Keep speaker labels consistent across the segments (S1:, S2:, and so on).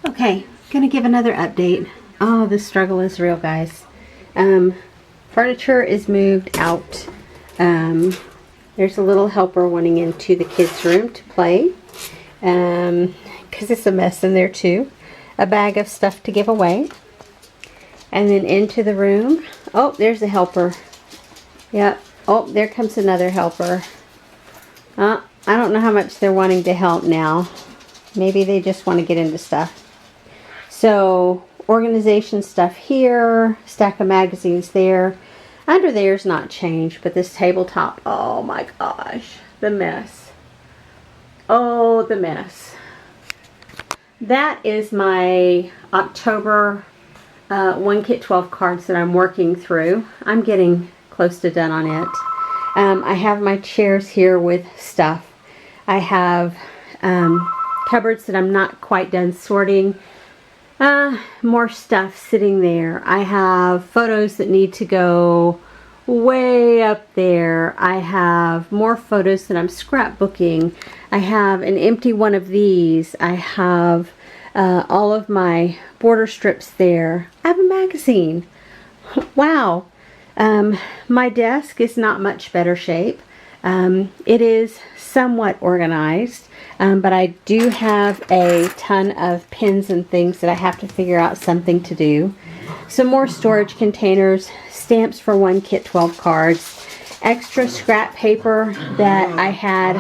S1: Okay, gonna give another update. Oh, the struggle is real, guys. Furniture is moved out. There's a little helper wanting into the kids' room to play. Because it's a mess in there too. A bag of stuff to give away. And then into the room. Oh, there's a helper. Yep. Oh, there comes another helper. I don't know how much they're wanting to help now. Maybe they just want to get into stuff. So, organization stuff here. Stack of magazines there. Under there's not changed, but this tabletop, oh my gosh, the mess. Oh, the mess. That is my October 1 Kit 12 cards that I'm working through. I'm getting close to done on it. I have my chairs here with stuff. I have cupboards that I'm not quite done sorting. More stuff sitting there. I have photos that need to go way up there. I have more photos that I'm scrapbooking. I have an empty one of these. I have all of my border strips there. I have a magazine. Wow. My desk is not much better shape. It is somewhat organized, but I do have a ton of pins and things that I have to figure out something to do. Some more storage containers, stamps for 1 Kit 12 cards, extra scrap paper that I had.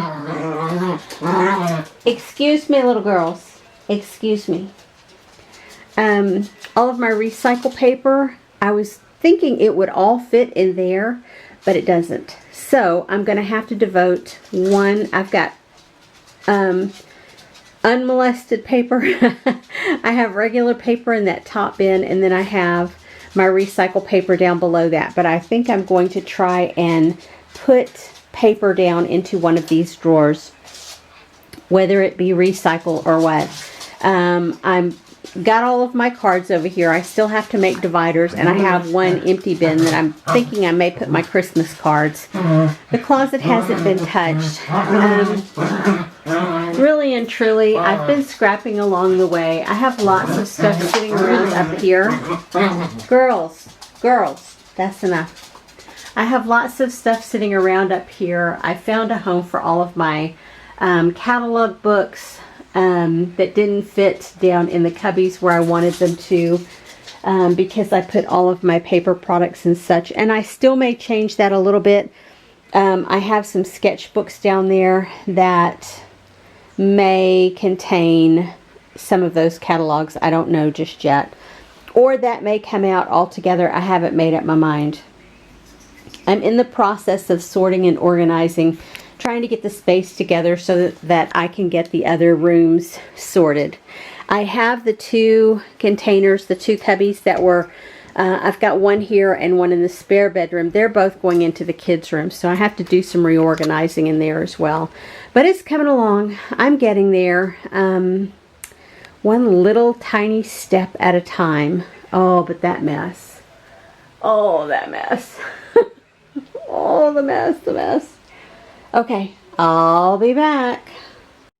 S1: Excuse me, little girls. Excuse me. All of my recycle paper, I was thinking it would all fit in there, but it doesn't. So I'm going to have to devote one. I've got unmolested paper. I have regular paper in that top bin, and then I have my recycle paper down below that. But I think I'm going to try and put paper down into one of these drawers, whether it be recycle or what. I'm got all of my cards over here. I still have to make dividers, and I have one empty bin that I'm thinking I may put my Christmas cards. The closet hasn't been touched. Really and truly, I've been scrapping along the way. I have lots of stuff sitting around up here. Girls, that's enough. I have lots of stuff sitting around up here. I found a home for all of my catalog books that didn't fit down in the cubbies where I wanted them to, because I put all of my paper products and such, and I still may change that a little bit. I have some sketchbooks down there that may contain some of those catalogs. I don't know just yet, or that may come out altogether. I haven't made up my mind. I'm in the process of sorting and organizing, trying to get the space together so that I can get the other rooms sorted. I have the two containers, the two cubbies that were, I've got one here and one in the spare bedroom. They're both going into the kids' room, so I have to do some reorganizing in there as well. But it's coming along. I'm getting there. One little tiny step at a time. Oh, but that mess. Oh, that mess. Oh, the mess. Okay, I'll be back.